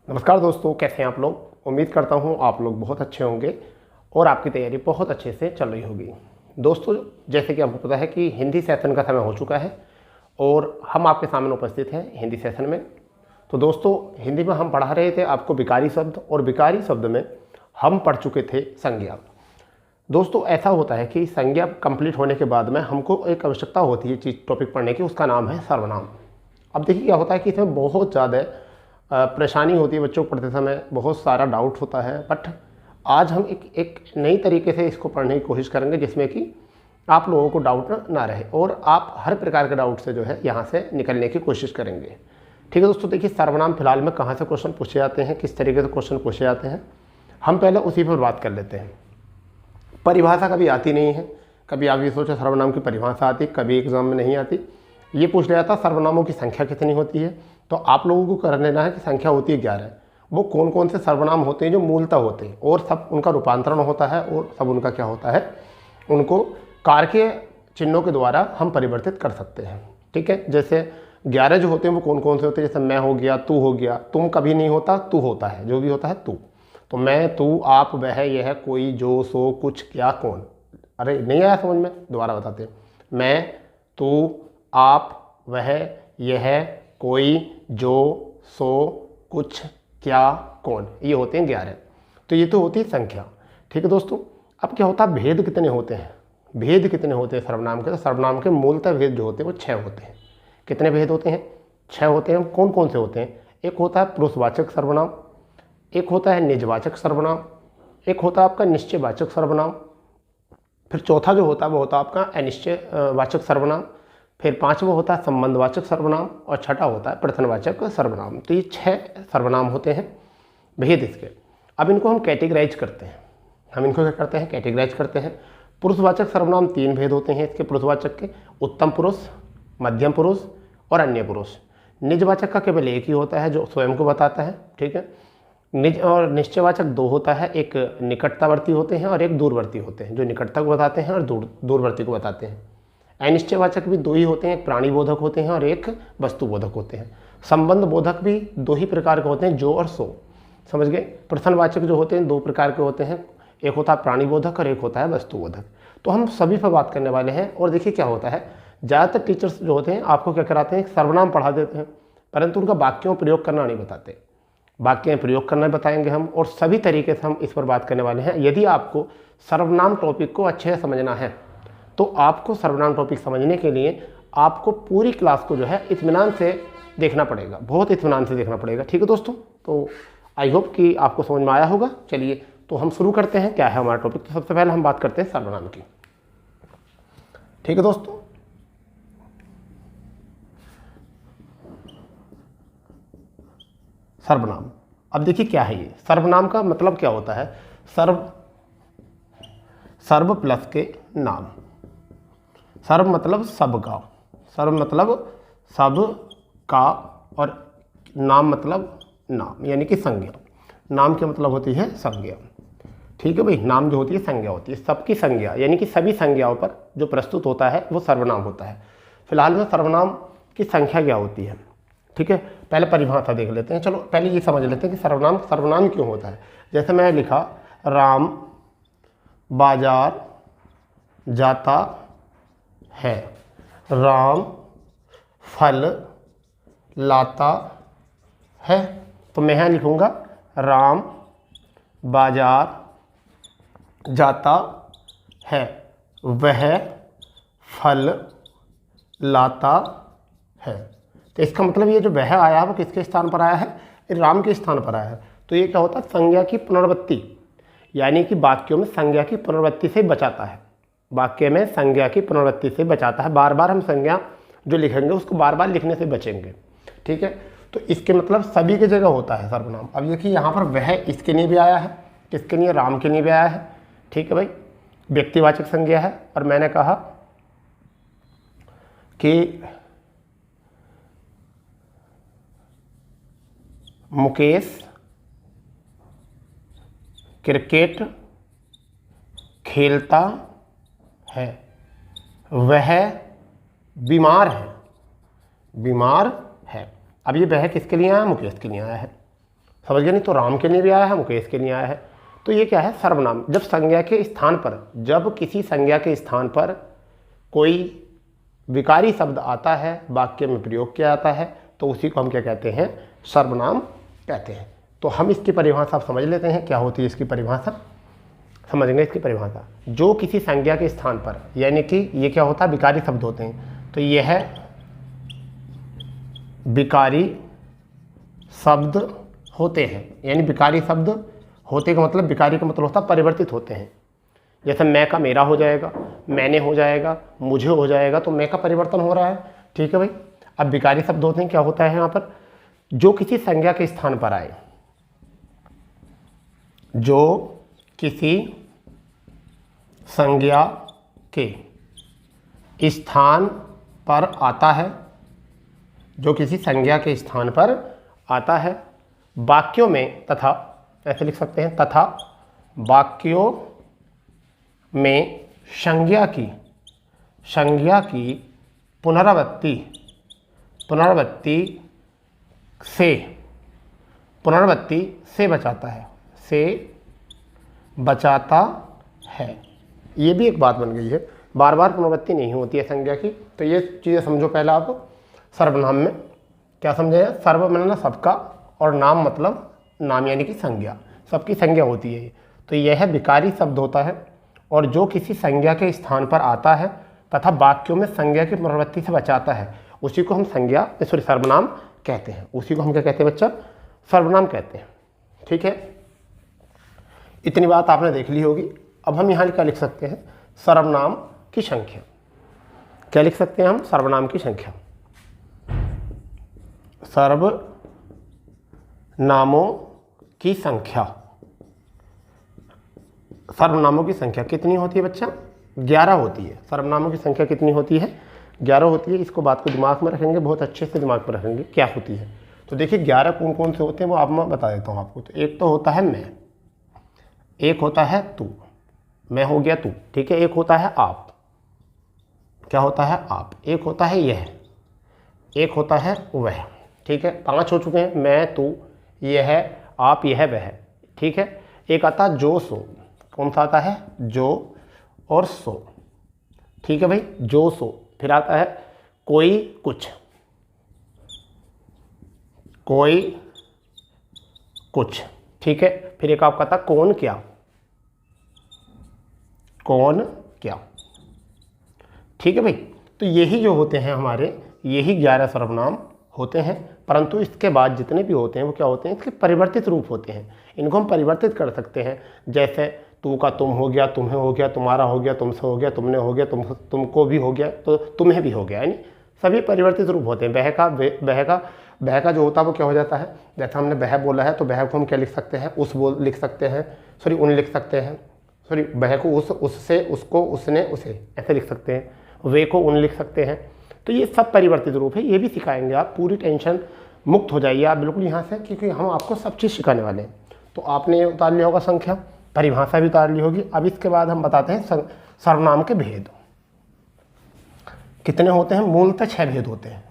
नमस्कार दोस्तों, कैसे हैं आप लोग। उम्मीद करता हूं आप लोग बहुत अच्छे होंगे और आपकी तैयारी बहुत अच्छे से चल रही होगी। दोस्तों, जैसे कि आपको पता है कि हिंदी सेशन का समय हो चुका है और हम आपके सामने उपस्थित हैं हिंदी सेशन में। तो दोस्तों, हिंदी में हम पढ़ा रहे थे आपको विकारी शब्द, और विकारी शब्द में हम पढ़ चुके थे संज्ञा। दोस्तों, ऐसा होता है कि संज्ञा कंप्लीट होने के बाद में हमको एक आवश्यकता होती है चीज़ टॉपिक पढ़ने की, उसका नाम है सर्वनाम। अब देखिए क्या होता है कि इसमें बहुत ज़्यादा परेशानी होती है बच्चों को पढ़ते समय, बहुत सारा डाउट होता है। बट आज हम एक नई तरीके से इसको पढ़ने की कोशिश करेंगे जिसमें कि आप लोगों को डाउट ना रहे और आप हर प्रकार के डाउट से जो है यहाँ से निकलने की कोशिश करेंगे। ठीक है दोस्तों, देखिए सर्वनाम फिलहाल में कहाँ से क्वेश्चन पूछे जाते हैं, किस तरीके से क्वेश्चन पूछे जाते हैं, हम पहले उसी पर बात कर लेते हैं। परिभाषा कभी आती नहीं है, कभी आप ये सोचो सर्वनाम की परिभाषा आती, कभी एग्जाम में नहीं आती। ये पूछ लिया जाता सर्वनामों की संख्या कितनी होती है, तो आप लोगों को कर लेना है कि संख्या होती है 11। वो कौन कौन से सर्वनाम होते हैं जो मूलतः होते हैं और सब उनका रूपांतरण होता है और सब उनका क्या होता है, उनको कारकीय चिन्हों के द्वारा हम परिवर्तित कर सकते हैं। ठीक है, जैसे 11 जो होते हैं वो कौन कौन से होते हैं, जैसे मैं हो गया, तू हो गया, तुम कभी नहीं होता, तू होता है, जो भी होता है तू। तो मैं, तू, आप, वह, यह, कोई, जो, सो, कुछ, क्या, कौन। अरे नहीं आया समझ में, दोबारा बताते हैं। मैं, तू, आप, वह, यह, कोई, जो, सो, कुछ, क्या, कौन, ये होते हैं 11। तो ये तो होती है संख्या। ठीक है दोस्तों, अब क्या होता है, भेद कितने होते हैं। भेद कितने होते हैं सर्वनाम के, तो सर्वनाम के मूलतः भेद जो होते हैं वो 6 होते हैं। कितने भेद होते हैं, 6 होते हैं। कौन कौन से होते हैं, एक होता है पुरुषवाचक सर्वनाम, एक होता है निजवाचक सर्वनाम, एक होता है आपका निश्चयवाचक सर्वनाम, फिर चौथा जो होता है वो होता है आपका अनिश्चयवाचक सर्वनाम, फिर पांचवा होता है संबंधवाचक सर्वनाम और छठा होता है प्रश्नवाचक सर्वनाम। तो ये 6 सर्वनाम होते हैं भेद इसके। अब इनको हम कैटेगराइज करते हैं, हम इनको क्या करते हैं, कैटेगराइज करते हैं। पुरुषवाचक सर्वनाम 3 भेद होते हैं इसके पुरुषवाचक के, उत्तम पुरुष, मध्यम पुरुष और अन्य पुरुष। निजवाचक का केवल एक ही होता है जो स्वयं को बताता है। ठीक है, निज और निश्चयवाचक 2 होता है, एक निकटतावर्ती होते हैं और एक दूरवर्ती होते हैं, जो निकटता को बताते हैं और दूरवर्ती को बताते हैं। अनिश्चयवाचक भी 2 ही होते हैं, एक प्राणी बोधक होते हैं और एक वस्तु बोधक होते हैं। संबंध बोधक भी 2 ही प्रकार के होते हैं, जो और सो, समझ गए। प्रश्नवाचक जो होते हैं 2 प्रकार के होते हैं, एक होता है प्राणी बोधक और एक होता है वस्तु बोधक। तो हम सभी पर बात करने वाले हैं। और देखिए क्या होता है, ज़्यादातर टीचर्स जो होते हैं आपको क्या कराते हैं, सर्वनाम पढ़ा देते हैं परंतु उनका वाक्यों प्रयोग करना नहीं बताते। वाक्य प्रयोग करना बताएंगे हम, और सभी तरीके से हम इस पर बात करने वाले हैं। यदि आपको सर्वनाम टॉपिक को अच्छे से समझना है तो आपको सर्वनाम टॉपिक समझने के लिए आपको पूरी क्लास को जो है इत्मीनान से देखना पड़ेगा, बहुत इत्मीनान से देखना पड़ेगा। ठीक है दोस्तों, तो आई होप कि आपको समझ में आया होगा। चलिए तो हम शुरू करते हैं, क्या है हमारा टॉपिक। तो सबसे पहले हम बात करते हैं सर्वनाम की। ठीक है दोस्तों, सर्वनाम। अब देखिए क्या है ये सर्वनाम का मतलब क्या होता है। सर्व प्लस के नाम, सर्व मतलब सबका, सर्व मतलब सब का, और नाम मतलब नाम यानी कि संज्ञा। नाम के मतलब होती है संज्ञा। ठीक है भाई, नाम जो होती है संज्ञा होती है, सबकी संज्ञा यानी कि सभी संज्ञाओं पर जो प्रस्तुत होता है वो सर्वनाम होता है। फिलहाल में सर्वनाम की संख्या क्या होती है। ठीक है, पहले परिभाषा देख लेते हैं। चलो पहले ये समझ लेते हैं कि सर्वनाम सर्वनाम क्यों होता है। जैसे मैं लिखा, राम बाजार जाता है, राम फल लाता है। तो मैं यहाँ लिखूँगा राम बाजार जाता है, वह फल लाता है। तो इसका मतलब ये जो वह आया है वो किसके स्थान पर आया है, राम के स्थान पर आया है। तो ये क्या होता है, संज्ञा की पुनरावृत्ति, यानी कि वाक्यों में संज्ञा की पुनरावृत्ति से बचाता है। वाक्य में संज्ञा की पुनरावृत्ति से बचाता है, बार बार हम संज्ञा जो लिखेंगे उसको बार बार लिखने से बचेंगे। ठीक है, तो इसके मतलब सभी की जगह होता है सर्वनाम। अब देखिए यहाँ पर वह इसके लिए भी आया है, किसके लिए, राम के लिए भी आया है। ठीक है भाई, व्यक्तिवाचक संज्ञा है। और मैंने कहा कि मुकेश क्रिकेट खेलता है, वह बीमार है, बीमार है। अब ये वह किसके लिए आया, मुकेश के लिए आया है। समझ गए? नहीं तो राम के लिए भी आया है, मुकेश के लिए आया है। तो ये क्या है? सर्वनाम। जब संज्ञा के स्थान पर, जब किसी संज्ञा के स्थान पर कोई विकारी शब्द आता है, वाक्य में प्रयोग किया जाता है, तो उसी को हम क्या कहते हैं? सर्वनाम कहते हैं। तो हम इसकी परिभाषा आप समझ लेते हैं, क्या होती है इसकी परिभाषा, समझेंगे इसकी परिभाषा। जो किसी संज्ञा के स्थान पर, यानी कि ये क्या होता है? विकारी शब्द होते हैं। तो यह विकारी शब्द होते हैं, यानी विकारी शब्द होते का मतलब, विकारी का मतलब होता है परिवर्तित होते हैं। जैसे मैं का मेरा हो जाएगा, मैंने हो जाएगा, मुझे हो जाएगा, तो मैं का परिवर्तन हो रहा है। ठीक है भाई। अब विकारी शब्द होते हैं, क्या होता है यहाँ पर? जो किसी संज्ञा के स्थान पर आए, जो किसी संज्ञा के स्थान पर आता है, जो किसी संज्ञा के स्थान पर आता है, वाक्यों में, तथा, ऐसे लिख सकते हैं, तथा वाक्यों में संज्ञा की पुनरावृत्ति से बचाता है। ये भी एक बात बन गई है, बार बार पुनरावृत्ति नहीं होती है संज्ञा की। तो ये चीज़ें समझो पहले आप। सर्वनाम में क्या समझे? सर्व मतलब सबका, और नाम मतलब नाम यानी कि संज्ञा, सबकी संज्ञा होती है। तो यह विकारी शब्द होता है, और जो किसी संज्ञा के स्थान पर आता है तथा वाक्यों में संज्ञा की पुनरावृत्ति से बचाता है, उसी को हम सर्वनाम कहते हैं। उसी को हम क्या कहते हैं बच्चा? सर्वनाम कहते हैं। ठीक है, इतनी बात आपने देख ली होगी। अब हम यहाँ क्या लिख सकते हैं? सर्वनाम की संख्या। क्या लिख सकते हैं हम? सर्वनाम की संख्या। सर्वनामों की संख्या, सर्वनामों की संख्या कितनी होती है बच्चा? 11 होती है। सर्वनामों की संख्या कितनी होती है? 11 होती है। इसको बात को दिमाग में रखेंगे, बहुत अच्छे से दिमाग में रखेंगे क्या होती है। तो देखिए 11 कौन कौन से होते हैं वो आप मैं बता देता हूँ आपको। तो एक तो होता है मैं, एक होता है तू, मैं हो गया तू। ठीक है। एक होता है आप, क्या होता है? आप। एक होता है यह, एक होता है वह। ठीक है, 5 हो चुके हैं। मैं, तू, यह, आप, यह, वह। ठीक है। एक आता है जो सो, कौन सा आता है? जो और सो। ठीक है भाई, जो सो। फिर आता है कोई कुछ, कोई कुछ। ठीक है। फिर एक आपका था कौन क्या, कौन क्या। ठीक है भाई। तो यही जो होते हैं हमारे, यही 11 सर्वनाम होते हैं। परंतु इसके बाद जितने भी होते हैं वो क्या होते हैं? इसके परिवर्तित रूप होते हैं। इनको हम परिवर्तित कर सकते हैं। जैसे तू का तुम हो गया, तुम्हें हो गया, तुम्हारा हो गया, तुमसे हो गया, तुमने हो गया, तुमको भी हो गया, तो तुम्हें भी हो गया। यानी सभी परिवर्तित रूप होते हैं। बह का जो होता है वो क्या हो जाता है? जैसे हमने बह बोला है तो बह को हम क्या लिख सकते हैं? उस बोल लिख सकते हैं, सॉरी उन लिख सकते हैं, सॉरी बह को उस, उससे, उसको, उसने, उसे, ऐसे लिख सकते हैं। वे को उन लिख सकते हैं। तो ये सब परिवर्तित रूप है। ये भी सिखाएंगे आप, पूरी टेंशन मुक्त हो जाइए आप बिल्कुल यहाँ से, क्योंकि हम आपको सब चीज़ सिखाने वाले हैं। तो आपने उतार लिया होगा संख्या, परिभाषा भी उतार ली होगी। अब इसके बाद हम बताते हैं सर्वनाम के भेद कितने होते हैं। मूलतः 6 भेद होते हैं।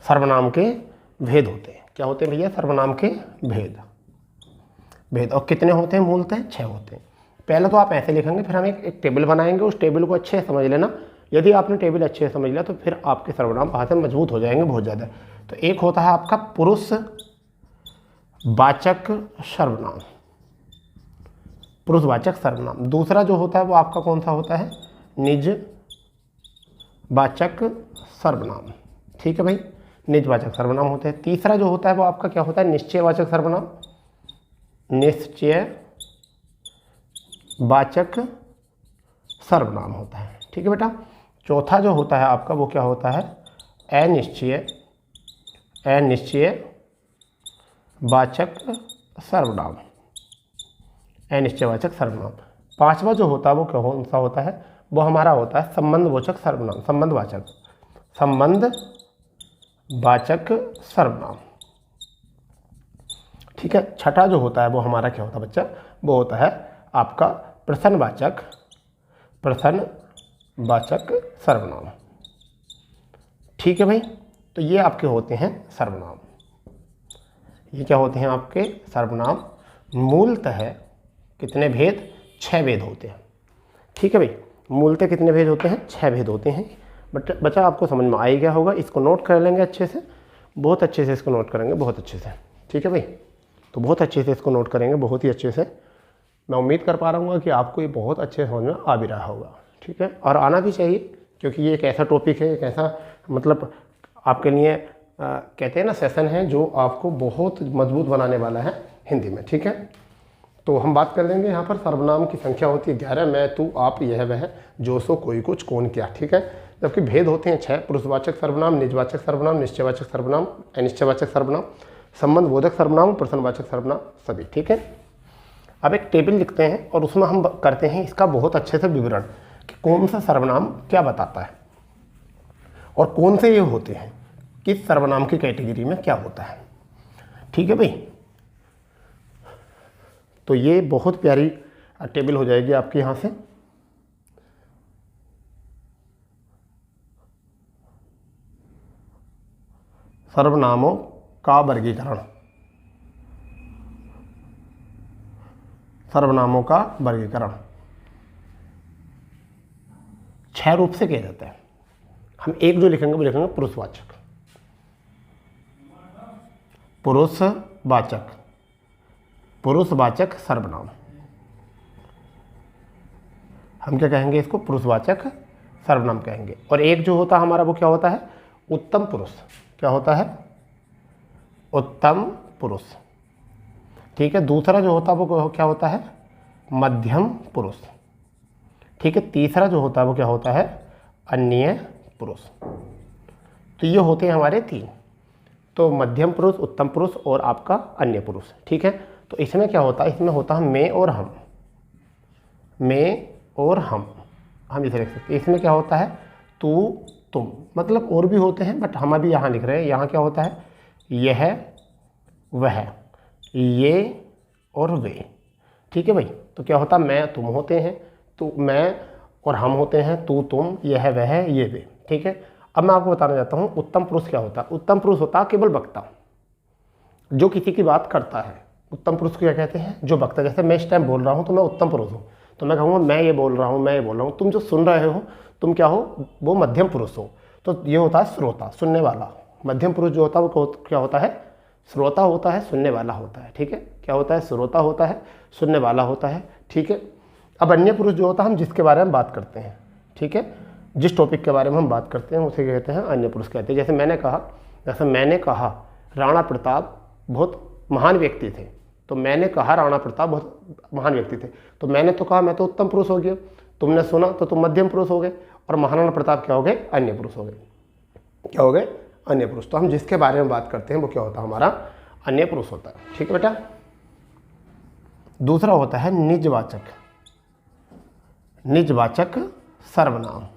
सर्वनाम के भेद होते हैं। क्या होते हैं भैया? सर्वनाम के भेद। और कितने होते हैं? मूलतः 6 होते हैं। पहले तो आप ऐसे लिखेंगे, फिर हम एक टेबल बनाएंगे। उस टेबल को अच्छे से समझ लेना। यदि आपने टेबल अच्छे से समझ लिया तो फिर आपके सर्वनाम वहाँ से मजबूत हो जाएंगे बहुत ज़्यादा। तो एक होता है आपका पुरुष वाचक सर्वनाम, पुरुषवाचक सर्वनाम। दूसरा जो होता है वो आपका कौन सा होता है? निज वाचक सर्वनाम। ठीक है भाई, निजवाचक सर्वनाम होते हैं। तीसरा जो होता है वो आपका क्या होता है? निश्चयवाचक सर्वनाम, निश्चय वाचक सर्वनाम होता है। ठीक है बेटा। चौथा जो होता है आपका वो क्या होता है? अनिश्चय वाचक सर्वनाम, अनिश्चयवाचक सर्वनाम। पांचवा जो होता है वो कौन सा होता है? वो हमारा होता है संबंधवाचक सर्वनाम, संबंधवाचक सर्वनाम। ठीक है। छठा जो होता है वो हमारा क्या होता है बच्चा? वो होता है आपका प्रश्नवाचक सर्वनाम। ठीक है भाई। तो ये आपके होते हैं सर्वनाम। ये क्या होते हैं आपके सर्वनाम। मूलतः कितने भेद, 6 भेद होते हैं। ठीक है भाई, मूलतः कितने भेद होते हैं, 6 भेद होते हैं। बट बच्चा आपको समझ में आ ही गया होगा, इसको नोट कर लेंगे अच्छे से, बहुत अच्छे से इसको नोट करेंगे, बहुत अच्छे से। ठीक है भाई, तो बहुत अच्छे से इसको नोट करेंगे, बहुत ही अच्छे से। मैं उम्मीद कर पा रहा हूँ कि आपको ये बहुत अच्छे समझ में आ भी रहा होगा। ठीक है, और आना भी चाहिए, क्योंकि ये एक ऐसा टॉपिक है, एक ऐसा मतलब आपके लिए कहते हैं ना सेशन है जो आपको बहुत मजबूत बनाने वाला है हिंदी में। ठीक है, तो हम बात कर लेंगे यहाँ पर सर्वनाम की संख्या होती है 11, मैं तू आप यह वह जो सो कोई कुछ कौन क्या। ठीक है, जबकि भेद होते हैं 6, पुरुषवाचक सर्वनाम, निजवाचक सर्वनाम, निश्चयवाचक सर्वनाम, अनिश्चयवाचक सर्वनाम, संबंध बोधक सर्वनाम, प्रश्नवाचक सर्वनाम सभी। ठीक है, अब एक टेबल लिखते हैं और उसमें हम करते हैं इसका बहुत अच्छे से विवरण कि कौन सा सर्वनाम क्या बताता है और कौन से ये होते हैं, किस सर्वनाम की कैटेगरी में क्या होता है। ठीक है भाई, तो ये बहुत प्यारी टेबल हो जाएगी आपकी यहाँ से। सर्वनामों का वर्गीकरण, सर्वनामों का वर्गीकरण 6 रूप से किया जाता है। हम एक जो लिखेंगे वो लिखेंगे पुरुषवाचक, पुरुषवाचक, पुरुषवाचक सर्वनाम। हम क्या कहेंगे इसको, पुरुषवाचक सर्वनाम कहेंगे। और एक जो होता है हमारा वो क्या होता है, उत्तम पुरुष। क्या होता है, उत्तम पुरुष। ठीक है, दूसरा जो होता है वो क्या होता है, मध्यम पुरुष। ठीक है, तीसरा जो होता है वो क्या होता है, अन्य पुरुष। तो ये होते हैं हमारे 3, तो मध्यम पुरुष, उत्तम पुरुष और आपका अन्य पुरुष। ठीक है, तो इसमें क्या होता है, इसमें होता है मैं और हम, मैं और हम इसे लिख सकते हैं। इसमें क्या होता है, तू तुम, मतलब और भी होते हैं बट हम अभी यहाँ लिख रहे हैं। यहाँ क्या होता है, यह वह, ये और वे। ठीक है भाई, तो क्या होता है, मैं तुम होते हैं, तो मैं और हम होते हैं, तू तुम, यह वह, ये वे। ठीक है, अब मैं आपको बताना चाहता हूँ उत्तम पुरुष क्या होता है। उत्तम पुरुष होता है केवल वक्ता, जो किसी की बात करता है। उत्तम पुरुष को क्या कहते हैं, जो वक्ता। जैसे मैं इस टाइम बोल रहा हूँ तो मैं उत्तम पुरुष हूँ, तो मैं कहूँगा मैं ये बोल रहा हूँ, मैं ये बोल रहा हूँ। तुम जो सुन रहे हो तुम क्या हो, वो मध्यम पुरुष हो। तो ये होता है श्रोता, सुनने वाला। मध्यम पुरुष जो होता है वो क्या होता है, श्रोता होता है, सुनने वाला होता है। ठीक है, क्या होता है, श्रोता होता है, सुनने वाला होता है। ठीक है, अब अन्य पुरुष जो होता है हम जिसके बारे में बात करते हैं। ठीक है, जिस टॉपिक के बारे में हम बात करते हैं उसे कहते हैं अन्य पुरुष कहते हैं। जैसे मैंने कहा राणा प्रताप बहुत महान व्यक्ति थे, तो मैंने कहा राणा प्रताप बहुत महान व्यक्ति थे, तो मैंने तो कहा, मैं तो उत्तम पुरुष हो गया। तुमने सुना तो तुम मध्यम पुरुष हो गए, और महाराणा प्रताप क्या हो गए, अन्य पुरुष हो गए। क्या हो गए, अन्य पुरुष। तो हम जिसके बारे में बात करते हैं वो क्या होता है, हमारा अन्य पुरुष होता है। ठीक है बेटा। दूसरा होता है निजवाचक, निजवाचक सर्वनाम,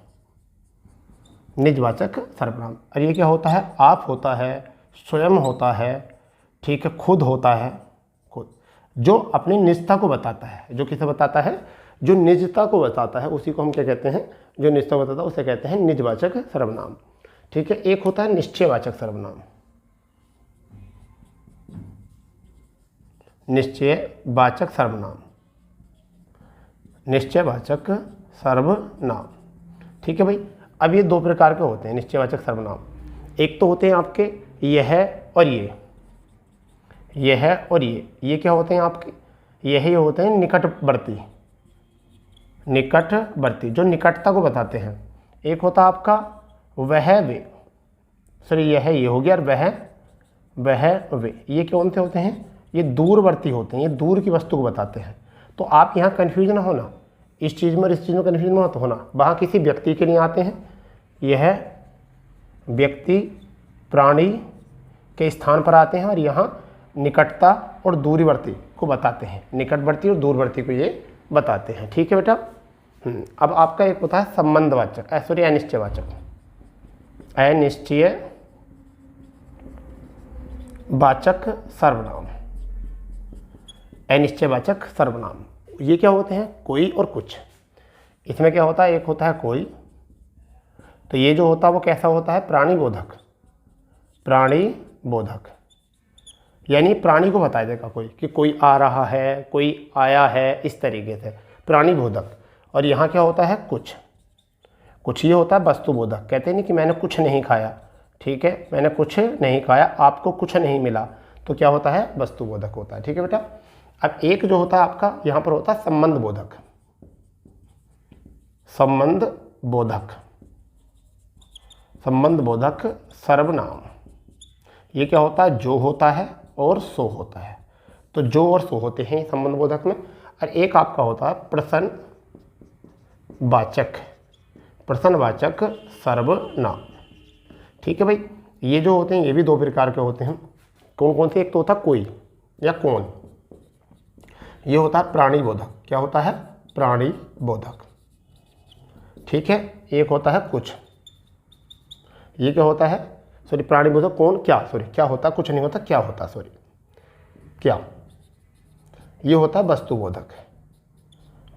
निजवाचक सर्वनाम। और ये क्या होता है, आप होता है, स्वयं होता है, ठीक है, खुद होता है, खुद, जो अपनी निजता को बताता है। जो किसे बताता है, जो निजता को बताता है उसी को हम क्या कहते हैं, जो निजता को बताता है उसे कहते हैं निजवाचक सर्वनाम। ठीक है, एक होता है निश्चयवाचक सर्वनाम, निश्चयवाचक सर्वनाम, निश्चयवाचक सर्वनाम। ठीक है भाई, अब ये 2 प्रकार के होते हैं निश्चयवाचक सर्वनाम। एक तो होते हैं आपके यह और ये, यह और ये क्या होते हैं आपके, ये होते हैं निकटवर्ती, निकटवर्ती जो निकटता को बताते हैं। एक होता है आपका वह वे, सॉरी यह ये हो गया, और वह वे, ये कौन से होते हैं, ये दूरवर्ती होते हैं, ये दूर की वस्तु को बताते हैं। तो आप यहाँ कन्फ्यूज ना होना, इस चीज़ में और इस चीज़ में कन्फ्यूज मत होना। वहाँ किसी व्यक्ति के लिए आते हैं, यह व्यक्ति प्राणी के स्थान पर आते हैं, और यहाँ निकटता और दूरवर्ती को बताते हैं, निकटवर्ती और दूरवर्ती को ये बताते हैं। ठीक है बेटा। अब आपका एक होता है संबंधवाचक, सॉरी अनिश्चयवाचक, अनिश्चयवाचक सर्वनाम, अनिश्चयवाचक सर्वनाम। ये क्या होते हैं, कोई और कुछ। इसमें क्या होता है, एक होता है कोई, तो ये जो होता है वो कैसा होता है, प्राणीबोधक, प्राणीबोधक। यानी प्राणी को बताया देगा कोई कि कोई आ रहा है, कोई आया है, इस तरीके से प्राणीबोधक। और यहाँ क्या होता है, कुछ। कुछ ये होता है वस्तुबोधक। कहते नहीं कि मैंने कुछ नहीं खाया, ठीक है, मैंने कुछ नहीं खाया, आपको कुछ नहीं मिला, तो क्या होता है, वस्तुबोधक होता है। ठीक है बेटा। अब एक जो होता है आपका यहाँ पर होता है संबंध बोधक। संबंध बोधक, संबंध बोधक सर्वनाम। ये क्या होता है, जो होता है और सो होता है। तो जो और सो होते हैं संबंध बोधक में। और एक आपका होता है प्रश्नवाचक, प्रश्नवाचक सर्वनाम। ठीक है भाई। ये जो होते हैं ये भी दो प्रकार के होते हैं। कौन कौन से, एक तो होता है कोई या कौन, ये होता है प्राणीबोधक। क्या होता है, प्राणीबोधक। ठीक है। एक होता है कुछ, ये क्या होता है, सॉरी प्राणीबोधक कौन, क्या, सॉरी क्या होता है, कुछ नहीं होता, क्या होता, सॉरी क्या। ये होता है वस्तुबोधक,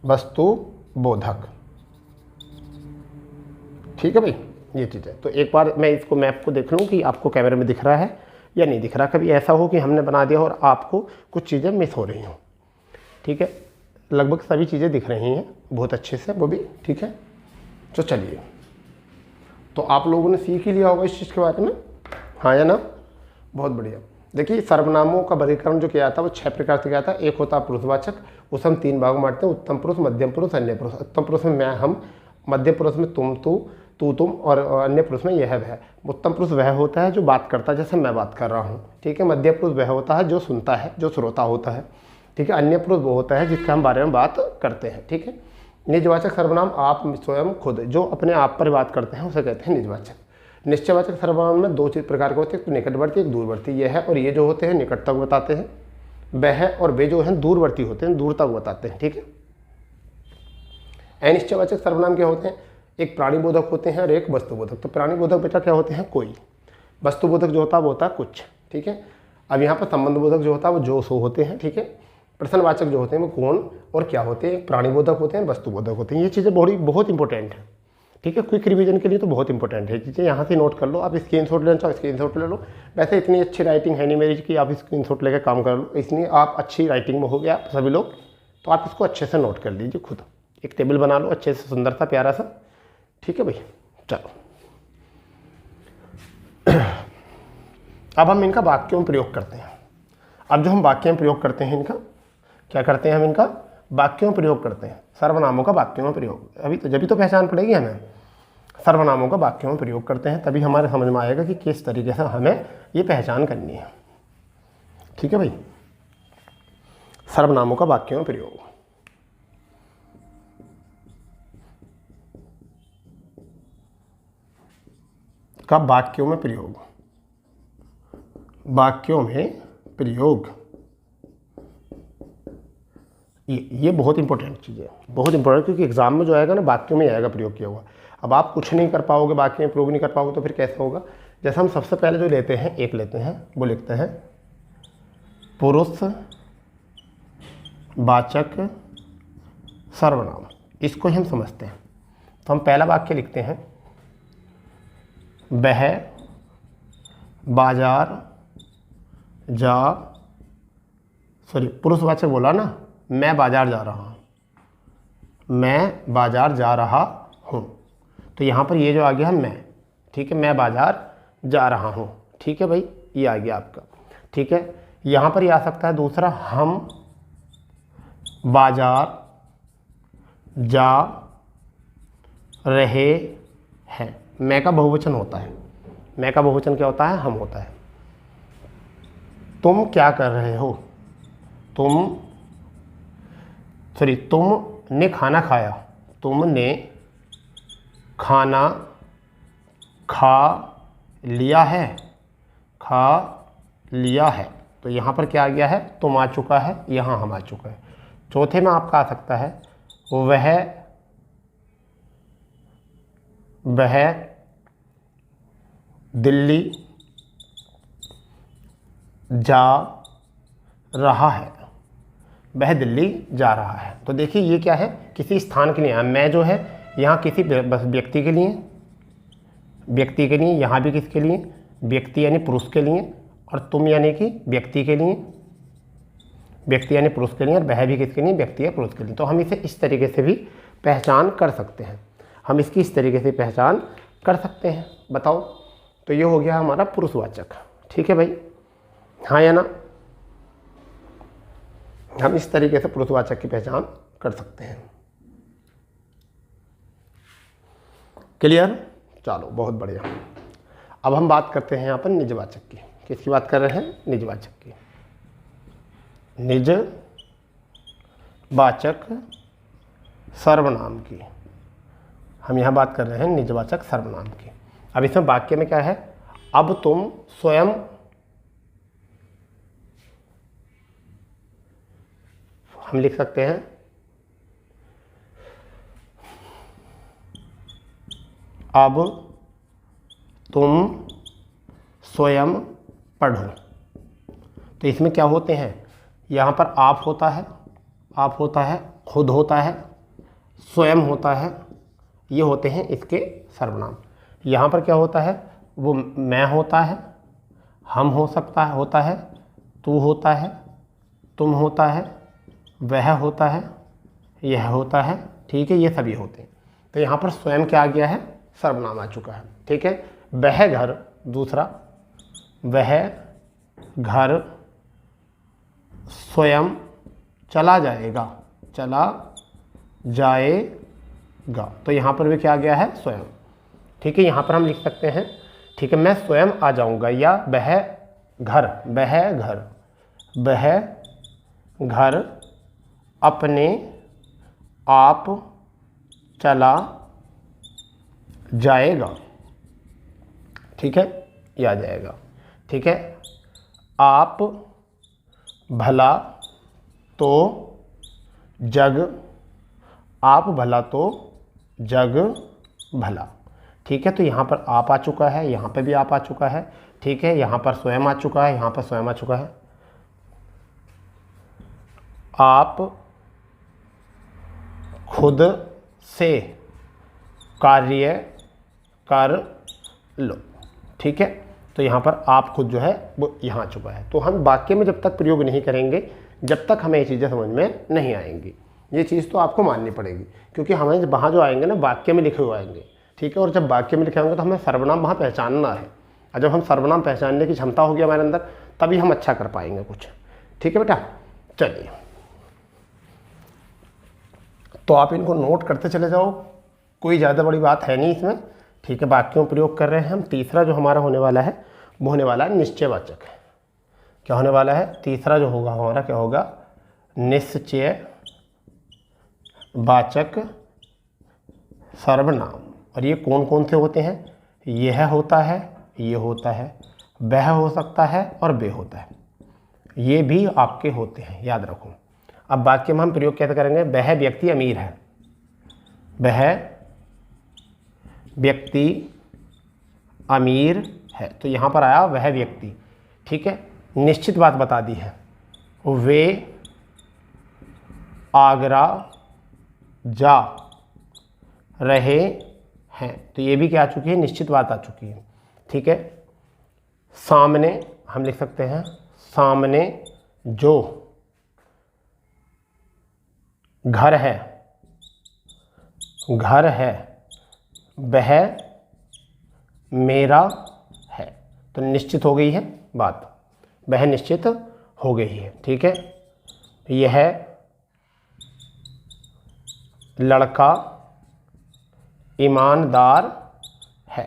वस्तुबोधक। ठीक है भाई, ये चीज़ है। तो एक बार मैं इसको मैप को देख लूँ कि आपको कैमरे में दिख रहा है या नहीं दिख रहा। कभी ऐसा हो कि हमने बना दिया और आपको कुछ चीज़ें मिस हो रही हों। ठीक है, लगभग सभी चीज़ें दिख रही हैं बहुत अच्छे से, वो भी ठीक है। तो चलिए, तो आप लोगों ने सीख ही लिया होगा इस चीज़ के बारे में, हाँ या ना। बहुत बढ़िया। देखिए सर्वनामों का वर्गीकरण जो किया था वो 6 प्रकार से किया था। एक होता है पुरुषवाचक, उसे हम 3 भाग में बांटते हैं, उत्तम पुरुष, मध्यम पुरुष, अन्य पुरुष। उत्तम पुरुष में मैं हम, मध्यम पुरुष में तुम तू तुम, और अन्य पुरुष में यह वह। उत्तम पुरुष वह होता है जो बात करता है, जैसे मैं बात कर रहा हूँ। ठीक है। मध्यम पुरुष वह होता है जो सुनता है, जो श्रोता होता है। ठीक है। अन्य पुरुष वो होता है जिसके हम बारे में बात करते हैं। ठीक है। निजवाचक सर्वनाम आप स्वयं खुद जो अपने आप पर बात करते हैं उसे कहते हैं निजवाचक। निश्चयवाचक सर्वनाम में 2 प्रकार के होते हैं, एक निकटवर्ती, एक दूरवर्ती। यह है और ये जो होते हैं निकट तक बताते हैं, वह और वे जो हैं दूरवर्ती होते हैं, दूर तक बताते हैं। ठीक है। अनिश्चयवाचक सर्वनाम क्या होते हैं, एक प्राणीबोधक होते हैं और एक वस्तुबोधक। तो प्राणीबोधक बेटा क्या होते हैं, कोई। वस्तुबोधक जो होता है वो होता है कुछ। ठीक है। अब यहाँ पर संबंधबोधक जो होता है वो जो सो होते हैं। ठीक है। प्रश्नवाचक जो होते हैं वो कौन और क्या होते हैं, प्राणीबोधक होते हैं, वस्तुबोधक होते हैं। ये चीज़ें बहुत इंपॉर्टेंट है। ठीक है। क्विक रिवीजन के लिए तो बहुत इंपॉर्टेंट है चीज़ें, यहाँ से नोट कर लो। आप स्क्रीनशॉट लेना चाहो स्क्रीनशॉट ले लो। वैसे इतनी अच्छी राइटिंग है नहीं मेरी कि आप स्क्रीनशॉट लेकर काम कर लो, इसलिए आप अच्छी राइटिंग में हो गया सभी लोग, तो आप इसको अच्छे से नोट कर लीजिए खुद। एक टेबल बना लो अच्छे से, सुंदर सा प्यारा सा। ठीक है भाई। चलो अब हम इनका वाक्यों में प्रयोग करते हैं। अब जो हम वाक्य में प्रयोग करते हैं इनका क्या करते हैं, हम इनका वाक्यों में प्रयोग करते हैं। सर्वनामों का वाक्यों में प्रयोग, अभी तो जब भी तो पहचान पड़ेगी हमें। सर्वनामों का वाक्यों में प्रयोग करते हैं, तभी हमारे समझ में आएगा कि किस तरीके से हमें ये पहचान करनी है। ठीक है भाई। सर्वनामों का वाक्यों में प्रयोग, का वाक्यों में प्रयोग, वाक्यों में प्रयोग, ये बहुत इंपॉर्टेंट चीज़ है, बहुत इंपॉर्टेंट, क्योंकि एग्जाम में जो आएगा ना वाक्यों में आएगा प्रयोग किया हुआ। अब आप कुछ नहीं कर पाओगे, वाक्य में प्रयोग नहीं कर पाओगे, तो फिर कैसे होगा। जैसे हम सबसे पहले जो लेते हैं, एक लेते हैं, वो लिखते हैं पुरुष वाचक सर्वनाम। इसको ही हम समझते हैं। तो हम पहला वाक्य लिखते हैं, वह बाजार जा, सॉरी पुरुषवाचक बोला ना, मैं बाजार जा रहा हूँ, मैं बाजार जा रहा हूँ। तो यहाँ पर ये जो आ गया है मैं, ठीक है, मैं बाजार जा रहा हूँ। ठीक है भाई, ये आ गया आपका। ठीक है। यहाँ पर ये आ सकता है दूसरा, हम बाजार जा रहे हैं। मैं का बहुवचन होता है, मैं का बहुवचन क्या होता है, हम होता है। तुम क्या कर रहे हो, तुमने खाना खाया, तुमने खाना खा लिया है, खा लिया है। तो यहाँ पर क्या आ गया है, तुम आ चुका है, यहाँ हम आ चुका है। चौथे में आपका आ सकता है, वह दिल्ली जा रहा है, वह दिल्ली जा रहा है। तो देखिए ये क्या है, किसी स्थान के लिए। मैं जो है यहाँ किसी व्यक्ति के लिए, व्यक्ति के लिए, यहाँ भी किसके लिए, व्यक्ति यानी पुरुष के लिए, और तुम यानी कि व्यक्ति के लिए, व्यक्ति यानी पुरुष के लिए, और वह भी किसके लिए, व्यक्ति या पुरुष के लिए। तो हम इसे इस तरीके से भी पहचान कर सकते हैं, हम इसकी इस तरीके से पहचान कर सकते हैं। बताओ, तो ये हो गया हमारा पुरुषवाचक। ठीक है भाई, हाँ या ना? हम इस तरीके से पुरुषवाचक की पहचान कर सकते हैं। क्लियर? चलो बहुत बढ़िया। अब हम बात करते हैं यहाँ पर निजवाचक की। किसकी बात कर रहे हैं? निजवाचक की। निजवाचक सर्वनाम की हम यहाँ बात कर रहे हैं, निजवाचक सर्वनाम की। अब इसमें वाक्य में क्या है? अब तुम स्वयं, हम लिख सकते हैं अब तुम स्वयं पढ़ो। तो इसमें क्या होते हैं? यहाँ पर आप होता है, आप होता है, खुद होता है, स्वयं होता है, ये होते हैं इसके सर्वनाम। यहाँ पर क्या होता है? वो मैं होता है, हम हो सकता है, होता है, तू होता है, तुम होता है, वह होता है, यह होता है। ठीक है, ये सभी होते हैं। तो यहाँ पर स्वयं क्या आ गया है? सर्वनाम आ चुका है। ठीक है, वह घर, दूसरा, वह घर स्वयं चला जाएगा, चला जाएगा। तो यहाँ पर भी क्या आ गया है? स्वयं। ठीक है, यहाँ पर हम लिख सकते हैं, ठीक है, मैं स्वयं आ जाऊँगा, या वह घर, वह घर, वह घर अपने आप चला जाएगा। ठीक है, ये आ जाएगा। ठीक है, आप भला तो जग, आप भला तो जग भला। ठीक है, तो यहाँ पर आप आ चुका है, यहाँ पर भी आप आ चुका है। ठीक है, यहाँ पर स्वयं आ चुका है, यहाँ पर स्वयं आ चुका है। आप खुद से कार्य कर लो। ठीक है, तो यहाँ पर आप खुद जो है वो यहाँ आ चुका है। तो हम वाक्य में जब तक प्रयोग नहीं करेंगे, जब तक हमें ये चीज़ें समझ में नहीं आएंगी। ये चीज़ तो आपको माननी पड़ेगी, क्योंकि हमें वहाँ जो आएंगे ना, वाक्य में लिखे हुए आएंगे। ठीक है, और जब वाक्य में लिखे होंगे तो हमें सर्वनाम वहाँ पहचानना है, और जब हम सर्वनाम पहचानने की क्षमता होगी हमारे अंदर, तभी हम अच्छा कर पाएंगे कुछ। ठीक है बेटा, चलिए, तो आप इनको नोट करते चले जाओ, कोई ज़्यादा बड़ी बात है नहीं इसमें। ठीक है, वाक्यों प्रयोग कर रहे हैं हम। तीसरा जो हमारा होने वाला है वो होने वाला है निश्चयवाचक। क्या होने वाला है? तीसरा जो होगा हमारा क्या होगा? निश्चयवाचक सर्वनाम। और ये कौन कौन से होते हैं? यह होता है, ये होता है, वह हो सकता है, और वे होता है। ये भी आपके होते हैं, याद रखो। अब वाक्य में हम प्रयोग कैसे करेंगे? वह व्यक्ति अमीर है, वह व्यक्ति अमीर है। तो यहाँ पर आया वह व्यक्ति। ठीक है, निश्चित बात बता दी है, वे आगरा जा रहे हैं। तो ये भी क्या आ चुकी है? निश्चित बात आ चुकी है। ठीक है, सामने हम लिख सकते हैं, सामने जो घर है, घर है, वह मेरा है। तो निश्चित हो गई है बात, वह निश्चित हो गई है। ठीक है, यह लड़का ईमानदार है।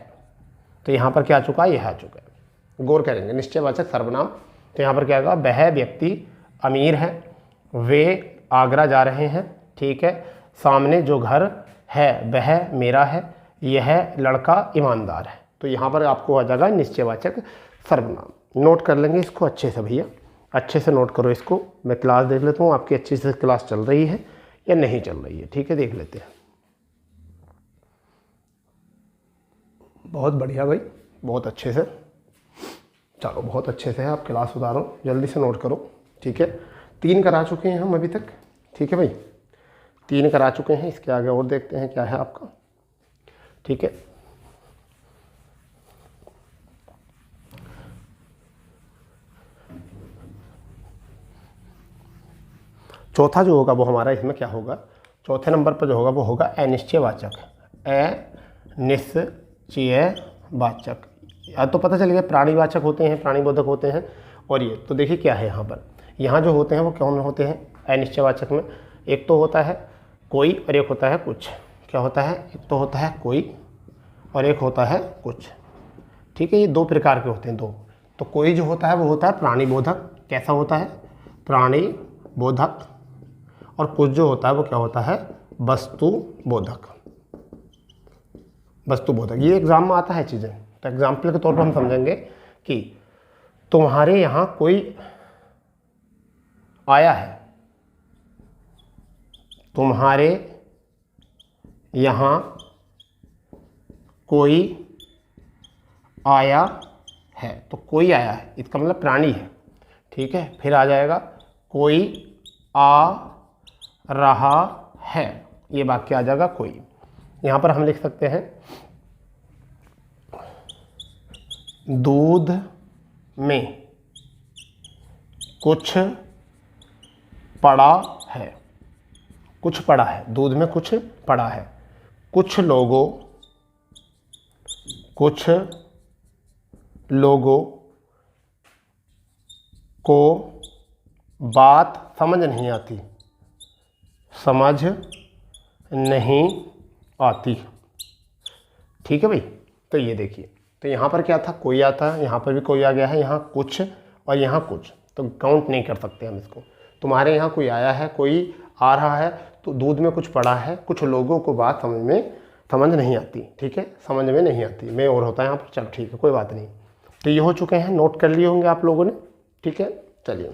तो यहाँ पर क्या आ चुका है? यह आ चुका है। गौर करेंगे, निश्चयवाचक सर्वनाम। तो यहाँ पर क्या आएगा? वह व्यक्ति अमीर है, वे आगरा जा रहे हैं। ठीक है, सामने जो घर है वह मेरा है, यह लड़का ईमानदार है। तो यहाँ पर आपको आ जाएगा निश्चयवाचक सर्वनाम। नोट कर लेंगे इसको अच्छे से भैया, अच्छे से नोट करो इसको। मैं क्लास देख लेता हूँ आपकी अच्छी से क्लास चल रही है या नहीं चल रही है। ठीक है, देख लेते हैं। बहुत बढ़िया भाई, बहुत अच्छे से, चलो बहुत अच्छे से है। आप क्लास उतारो, जल्दी से नोट करो। ठीक है, 3 करा चुके हैं हम अभी तक। ठीक है भाई, 3 करा चुके हैं। इसके आगे और देखते हैं क्या है आपका। ठीक है, चौथा जो होगा वो हमारा इसमें क्या होगा, चौथे नंबर पर जो होगा वो होगा अनिश्चयवाचक। अनिश्चयवाचक, या तो पता चल गया प्राणीवाचक होते हैं, प्राणीबोधक होते हैं। और ये तो देखिए क्या है यहाँ पर, यहाँ जो होते हैं वो कौन होते हैं अनिश्चयवाचक में, एक तो होता है कोई और एक होता है कुछ। क्या होता है, एक तो होता है कोई और एक होता है कुछ। ठीक है, ये दो प्रकार के होते हैं, दो। तो कोई जो होता है वो होता है प्राणीबोधक। कैसा होता है, प्राणीबोधक। और कुछ जो होता है वो क्या होता है, वस्तुबोधक। वस्तुबोधक, ये एग्जाम में आता है चीज़ें। तो एग्जाम्पल के तौर पर हम समझेंगे कि तुम्हारे यहाँ कोई आया है, तुम्हारे यहाँ कोई आया है, तो कोई आया है इसका मतलब प्राणी है। ठीक है, फिर आ जाएगा कोई आ रहा है, ये वाक्य आ जाएगा कोई। यहाँ पर हम लिख सकते हैं दूध में कुछ पड़ा है। कुछ पड़ा है, दूध में कुछ पड़ा है। कुछ लोगों को बात समझ नहीं आती, समझ नहीं आती। ठीक है भाई, तो ये देखिए, तो यहाँ पर क्या था, कोई आता है, यहाँ पर भी कोई आ गया है, यहाँ कुछ और यहाँ कुछ, तो काउंट नहीं कर सकते हम इसको। तुम्हारे यहाँ कोई आया है, कोई आ रहा है, तो दूध में कुछ पड़ा है, कुछ लोगों को बात समझ नहीं आती। ठीक है, समझ में नहीं आती मैं और होता है यहाँ पर। चल ठीक है, कोई बात नहीं। तो ये हो चुके हैं, नोट कर लिए होंगे आप लोगों ने। ठीक है, चलिए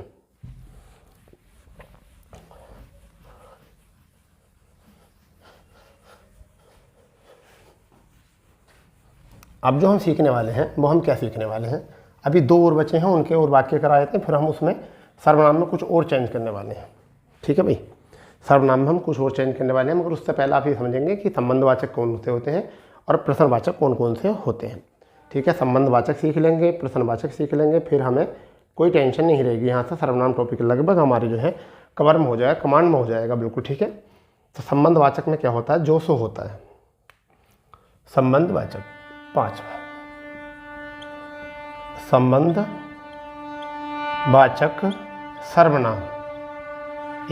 अब जो हम सीखने वाले हैं वो हम क्या सीखने वाले हैं, अभी दो और बचे हैं, उनके और वाक्य कराए थे, फिर हम उसमें सर्वनाम में कुछ और चेंज करने वाले हैं। ठीक है भाई, सर्वनाम में हम कुछ और चेंज करने वाले हैं, मगर उससे पहले आप ये समझेंगे कि संबंधवाचक कौन से होते हैं और प्रश्नवाचक कौन कौन से होते हैं। ठीक है, संबंधवाचक सीख लेंगे, प्रश्नवाचक सीख लेंगे, फिर हमें कोई टेंशन नहीं रहेगी। यहाँ से सर्वनाम टॉपिक लगभग हमारे जो है कवर में हो जाएगा, कमांड में हो जाएगा बिल्कुल। ठीक है, तो संबंधवाचक में क्या होता है, जो सो होता है। संबंधवाचक पांचवा, संबंधवाचक सर्वनाम,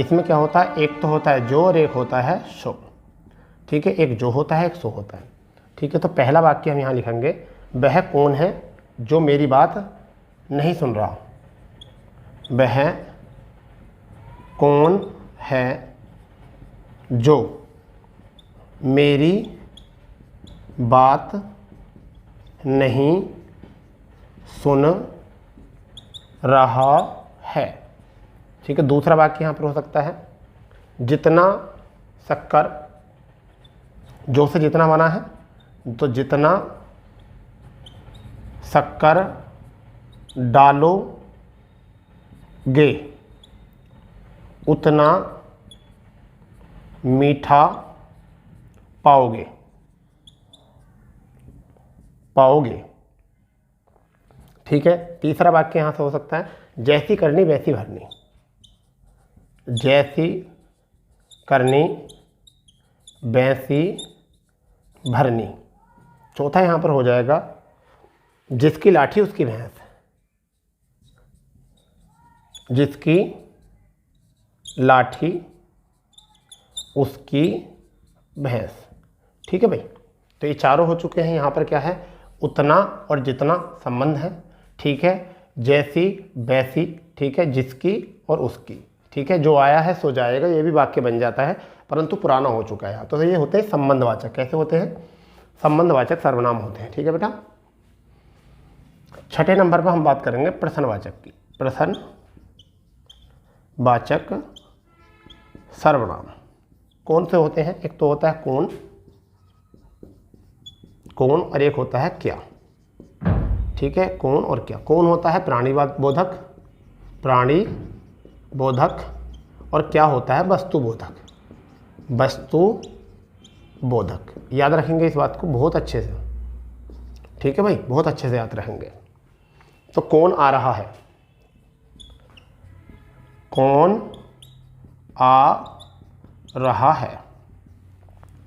इसमें क्या होता है, एक तो होता है जो और एक होता है सो। ठीक है, एक जो होता है, एक सो होता है। ठीक है, तो पहला वाक्य हम यहाँ लिखेंगे, वह कौन है जो मेरी बात नहीं सुन रहा। वह कौन है जो मेरी बात नहीं सुन रहा है। ठीक है, दूसरा वाक्य यहाँ पर हो सकता है, जितना शक्कर, जो से जितना बना है, तो जितना शक्कर डालोगे उतना मीठा पाओगे। ठीक है, तीसरा वाक्य यहाँ से हो सकता है, जैसी करनी वैसी भरनी। जैसी करनी वैसी भरनी। चौथा यहाँ पर हो जाएगा, जिसकी लाठी उसकी भैंस। जिसकी लाठी उसकी भैंस। ठीक है भाई, तो ये चारों हो चुके हैं। यहाँ पर क्या है, उतना और जितना संबंध है। ठीक है, जैसी वैसी, ठीक है, जिसकी और उसकी। ठीक है, जो आया है सो जाएगा, ये भी वाक्य बन जाता है, परंतु पुराना हो चुका है। तो ये होते हैं संबंधवाचक। कैसे होते हैं, संबंधवाचक सर्वनाम होते हैं। ठीक है बेटा, छठे नंबर पर हम बात करेंगे प्रश्नवाचक की। प्रश्नवाचक सर्वनाम कौन से होते हैं, एक तो होता है कौन और एक होता है क्या। ठीक है, कौन और क्या। कौन होता है प्राणीबोधक, और क्या होता है वस्तुबोधक। याद रखेंगे इस बात को बहुत अच्छे से। ठीक है भाई, बहुत अच्छे से याद रखेंगे। तो कौन आ रहा है, कौन आ रहा है।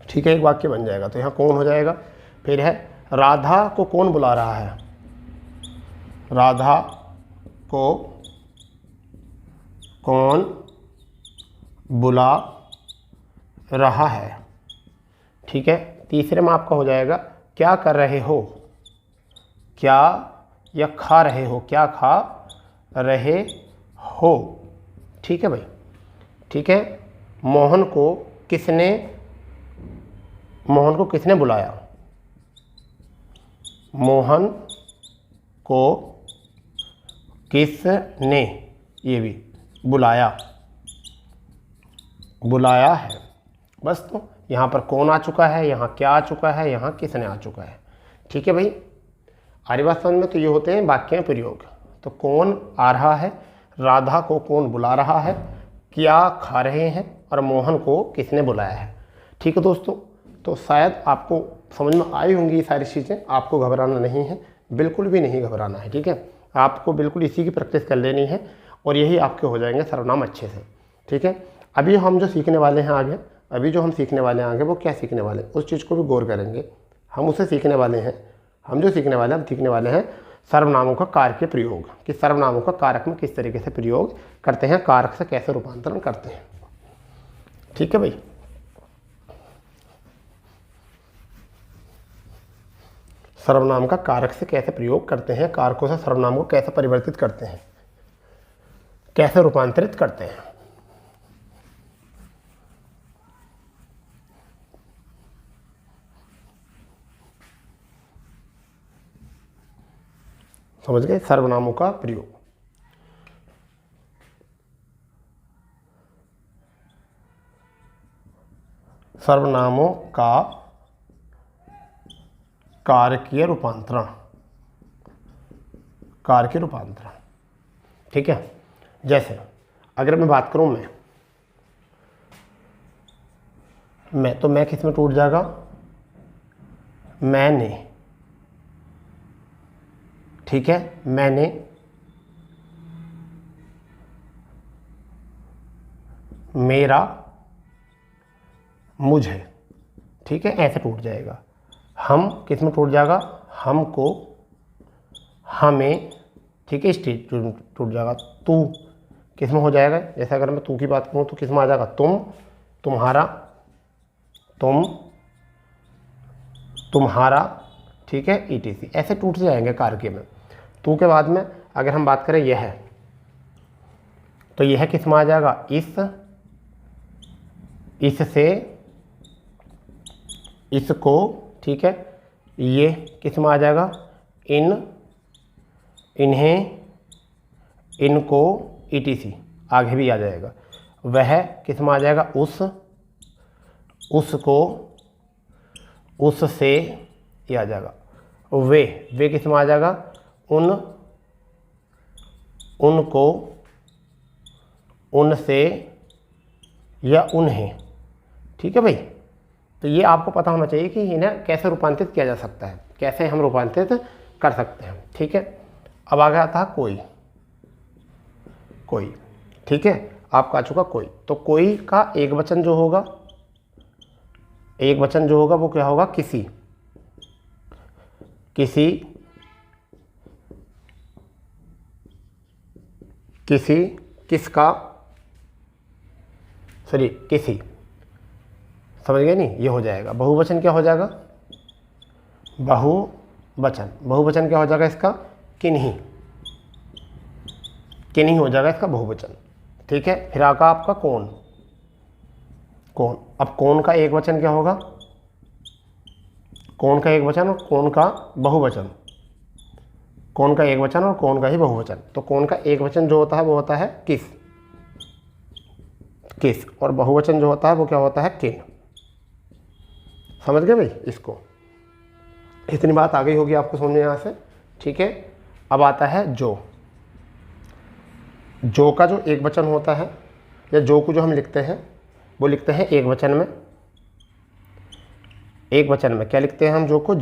ठीक है, एक वाक्य बन जाएगा। तो यहाँ कौन हो जाएगा। फिर है राधा को कौन बुला रहा है। राधा को कौन बुला रहा है। ठीक है, तीसरे में आपका हो जाएगा क्या कर रहे हो। क्या या खा रहे हो, क्या खा रहे हो। ठीक है भाई। ठीक है, मोहन को किसने बुलाया। मोहन को किसने, ये भी बुलाया है। बस, तो यहाँ पर कौन आ चुका है, यहाँ क्या आ चुका है, यहाँ किसने आ चुका है। ठीक है भाई, आरी बात समझ में। तो ये होते हैं वाक्य में प्रयोग। तो कौन आ रहा है, राधा को कौन बुला रहा है, क्या खा रहे हैं, और मोहन को किसने बुलाया है। ठीक है दोस्तों, तो शायद आपको समझ में आई होंगी ये सारी चीज़ें। आपको घबराना नहीं है, बिल्कुल भी नहीं घबराना है। ठीक है, आपको बिल्कुल इसी की प्रैक्टिस कर लेनी है और यही आपके हो जाएंगे सर्वनाम अच्छे से। ठीक है, अभी हम जो सीखने वाले हैं आगे, वो क्या सीखने वाले हैं उस चीज़ को भी गौर करेंगे। हम उसे सीखने वाले हैं। हम सीखने वाले हैं सर्वनामों का कारक के प्रयोग, कि सर्वनामों का कारक में किस तरीके से प्रयोग करते हैं, कारक से कैसे रूपांतरण करते हैं। ठीक है भाई, सर्वनाम का कारक से कैसे प्रयोग करते हैं, कारकों से सर्वनाम को कैसे परिवर्तित करते हैं, कैसे रूपांतरित करते हैं। समझ गए, सर्वनामों का प्रयोग। सर्वनामों का कारकीय रूपांतरण। ठीक है, जैसे अगर मैं बात करूं मैं तो मैं किस में टूट जाएगा, मैंने। ठीक है, मैंने, मेरा, मुझे। ठीक है, ऐसे टूट जाएगा। हम किस में टूट जाएगा, हमको, हमें। ठीक है, स्टेज टूट जाएगा। तू किस में हो जाएगा, जैसे अगर मैं तू की बात करूँ तो किस में आ जाएगा, तुम, तुम्हारा, तुम, तुम्हारा। ठीक है, ETC ऐसे टूट जाएंगे कारके में। तू के बाद में अगर हम बात करें यह है, तो यह किस में आ जाएगा, इससे, इसको। ठीक है, ये किस में आ जाएगा, इन्हें, इनको, ETC आगे भी आ जाएगा। वह किस में आ जाएगा, उसको, उससे ये आ जाएगा। वे किस में आ जाएगा, उनको, उनसे या उन्हें। ठीक है भाई, तो ये आपको पता होना चाहिए कि इन्हें कैसे रूपांतरित किया जा सकता है, कैसे हम रूपांतरित कर सकते हैं। ठीक है, अब आ गया था कोई। ठीक है, आपका आ चुका कोई। तो कोई का एक वचन जो होगा, वो क्या होगा, किसी, किसका, किसी। समझ गए नहीं, ये हो जाएगा। बहुवचन क्या हो जाएगा, बहुवचन क्या हो जाएगा इसका, किन्हीं हो जाएगा इसका बहुवचन। ठीक है, फिर आका आपका कौन। अब कौन का एक वचन क्या होगा, कौन का एक वचन और कौन का बहुवचन, कौन का एक वचन और कौन का ही बहुवचन। तो कौन का एक वचन जो होता है वो होता है किस, और बहुवचन जो होता है वो क्या होता है, किन। समझ गए भाई इसको, इतनी बात आ गई होगी आपको समझ में यहाँ से। ठीक है, अब आता है जो का जो एक वचन होता है, या जो को जो हम लिखते हैं वो लिखते हैं एक वचन में। क्या लिखते हैं हम, जो को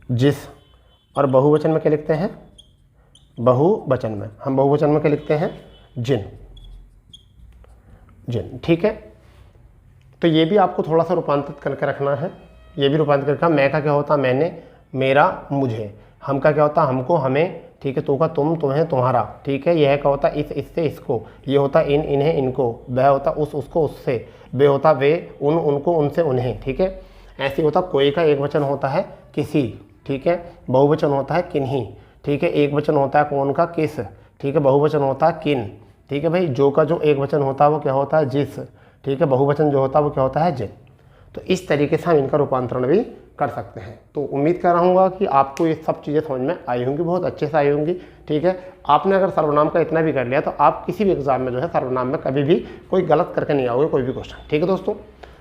जिस। और बहुवचन में क्या लिखते हैं, हम बहुवचन में क्या लिखते हैं, जिन। जिन। ठीक है, तो ये भी आपको थोड़ा सा रूपांतरित करके रखना है। ये भी रूपांतरित करके, मैं का क्या होता मैंने, मेरा मुझे, हम का क्या होता हमको हमें, ठीक है, तो का तुम, तुम्हें तुम्हारा, ठीक है, यह का होता इस, इससे इसको, ये होता इन, इन्हें इनको, वह होता उस, उसको उससे, वे होता वे, उन, उनको, उनसे उन्हें। ठीक है, ऐसे होता कोई का एक वचन होता है किसी, ठीक है, बहुवचन होता है किन्हीं, ठीक है, एक वचन होता है कौन का किस, ठीक है, बहुवचन होता है किन। ठीक है भाई, जो का जो एक वचन होता है वो क्या होता है जिस, ठीक है, बहुवचन जो होता है वो क्या होता है जिन। तो इस तरीके से हम इनका रूपांतरण भी कर सकते हैं। तो उम्मीद कर रहा हूँ कि आपको ये सब चीज़ें समझ में आई होंगी, बहुत अच्छे से आई होंगी। ठीक है, आपने अगर सर्वनाम का इतना भी कर लिया तो आप किसी भी एग्जाम में जो है सर्वनाम में कभी भी कोई गलत करके नहीं आओगे कोई भी क्वेश्चन। ठीक है दोस्तों,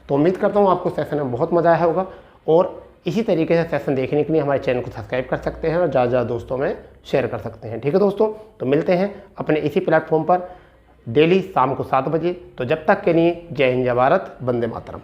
तो उम्मीद करता हूँ आपको सेशन में बहुत मज़ा आया होगा, और इसी तरीके से सेशन देखने के लिए हमारे चैनल को सब्सक्राइब कर सकते हैं और ज़्यादा ज़्यादा दोस्तों में शेयर कर सकते हैं। ठीक है दोस्तों, तो मिलते हैं अपने इसी प्लेटफॉर्म पर डेली शाम को 7 बजे। तो जब तक के लिए जय हिंद, जय भारत, वंदे मातरम।